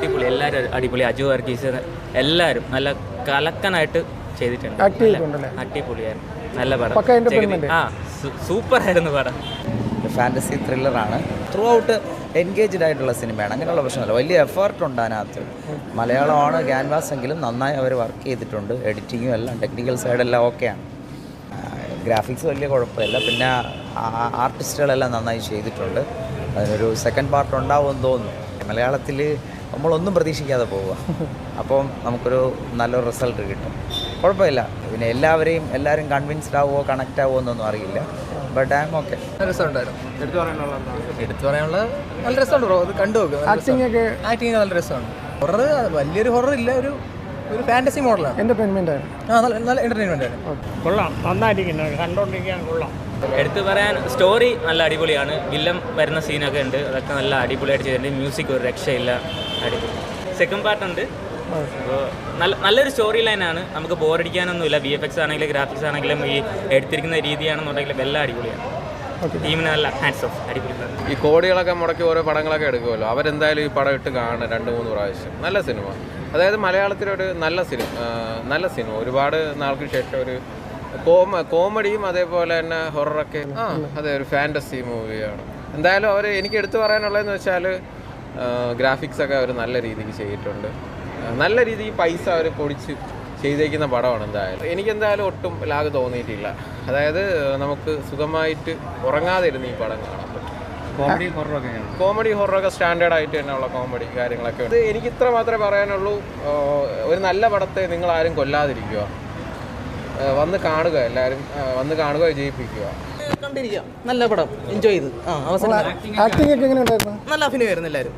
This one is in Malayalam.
അടിപൊളി, എല്ലാവരും അടിപൊളി. അജു വർഗീസ് എല്ലാവരും നല്ല കലക്കനായിട്ട് ചെയ്തിട്ടുണ്ട്. അടിപൊളിയായിരുന്നു, നല്ല പടം. സൂപ്പർ ആയിരുന്നു പടം. ഫാൻറ്റസി ത്രില്ലറാണ്. ത്രൂ ഔട്ട് എൻഗേജ്ഡ് ആയിട്ടുള്ള സിനിമയാണ്. അങ്ങനെയുള്ള പ്രശ്നമല്ല, വലിയ എഫേർട്ട് ഉണ്ട് അതിനകത്ത്. മലയാളമാണ് ക്യാൻവാസ് എങ്കിലും നന്നായി അവർ വർക്ക് ചെയ്തിട്ടുണ്ട്. എഡിറ്റിങ്ങും എല്ലാം ടെക്നിക്കൽ സൈഡെല്ലാം ഓക്കെയാണ്. ഗ്രാഫിക്സ് വലിയ കുഴപ്പമില്ല. പിന്നെ ആർട്ടിസ്റ്റുകളെല്ലാം നന്നായി ചെയ്തിട്ടുണ്ട്. അതിനൊരു സെക്കൻഡ് പാർട്ട് ഉണ്ടാവുമെന്ന് തോന്നുന്നു. മലയാളത്തിൽ നമ്മളൊന്നും പ്രതീക്ഷിക്കാതെ പോവുക, അപ്പം നമുക്കൊരു നല്ലൊരു റിസൾട്ട് കിട്ടും. കുഴപ്പമില്ല. പിന്നെ എല്ലാവരും കൺവിൻസ്ഡ് ആവുമോ കണക്റ്റ് ആവുമോ എന്നൊന്നും അറിയില്ല. But I M okay. രസമുണ്ടായിരുന്നു. എടുത്തു പറയാനുള്ള നല്ല രസമുണ്ട് ബ്രോ. അത് കണ്ടു നോക്കുക. ആക്ടിങ് നല്ല രസമാണ്. ഹൊറർ വലിയൊരു ഹൊറർ ഇല്ല, ഒരു ഫാൻറ്റസി മോഡലാണ്. എന്റർടൈൻമെന്റ് നല്ല എന്റർടൈൻമെന്റ് ആണ്. കൊള്ളാം, നന്നായിരിക്കുന്നു, കണ്ടോണ്ടിരിക്കാൻ കൊള്ളാം. എടുത്തു പറയാൻ സ്റ്റോറി നല്ല അടിപൊളിയാണ്. വില്ലൻ വരുന്ന സീനൊക്കെ ഉണ്ട്, അതൊക്കെ നല്ല അടിപൊളിയായിട്ട് ചെയ്തിട്ടുണ്ട്. മ്യൂസിക് ഒരു രക്ഷയില്ല, അടിപൊളി. സെക്കൻഡ് പാർട്ട് ഉണ്ട്. അപ്പോൾ നല്ലൊരു സ്റ്റോറി ലൈനാണ്. നമുക്ക് ബോറടിക്കാനൊന്നുമില്ല. VFX ആണെങ്കിലും ഗ്രാഫിക്സ് ആണെങ്കിലും ഈ എടുത്തിരിക്കുന്ന രീതിയാണെന്നുണ്ടെങ്കിലും എല്ലാം അടിപൊളിയാണ്. ടീമിന് നല്ല ഹാൻഡ്സ് ഓഫ്, അടിപൊളി. ഈ കോടികളൊക്കെ മുടക്കി ഓരോ പടങ്ങളൊക്കെ എടുക്കുമല്ലോ, അവരെന്തായാലും ഈ പടം ഇട്ട് കാണും 2-3 പ്രാവശ്യം. നല്ല സിനിമ, അതായത് മലയാളത്തിലൊരു നല്ല സിനിമ ഒരുപാട് നാൾക്ക് ശേഷം ഒരു കോമഡിയും അതേപോലെ തന്നെ ഹൊററൊക്കെ. അതെ, ഒരു ഫാൻറ്റസി മൂവിയാണ്. എന്തായാലും എനിക്ക് എടുത്തു പറയാനുള്ളതെന്ന് വെച്ചാൽ ഗ്രാഫിക്സൊക്കെ അവർ നല്ല രീതിക്ക് ചെയ്തിട്ടുണ്ട്. നല്ല രീതിയിൽ പൈസ അവർ പൊടിച്ച് ചെയ്തേക്കുന്ന പടമാണ്. എനിക്കെന്തായാലും ഒട്ടും ലാഗ് തോന്നിയിട്ടില്ല. അതായത് നമുക്ക് സുഖമായിട്ട് ഉറങ്ങാതെ ഇരുന്ന് ഈ പടം കാണാൻ പറ്റും. കോമഡി ഹൊററൊക്കെ സ്റ്റാൻഡേർഡ് ആയിട്ട് തന്നെയുള്ള കോമഡി കാര്യങ്ങളൊക്കെ ഉണ്ട്. എനിക്ക് ഇത്ര മാത്രമേ പറയാനുള്ളൂ. ഒരു നല്ല പടത്തെ നിങ്ങൾ ആരും കൊല്ലാതിരിക്കുക, വന്ന് കാണുക, എല്ലാവരും വന്ന് കാണുക, വിജയിപ്പിക്കുക. കണ്ടിരിക്കാം, നല്ല പടം, എൻജോയ് ചെയ്ത്. അവസാനം ആക്ടിംഗ് ഒക്കെ എങ്ങനെ ഉണ്ടായിരുന്നു? നല്ല അഭിനയമായിരുന്നു എല്ലാവരും.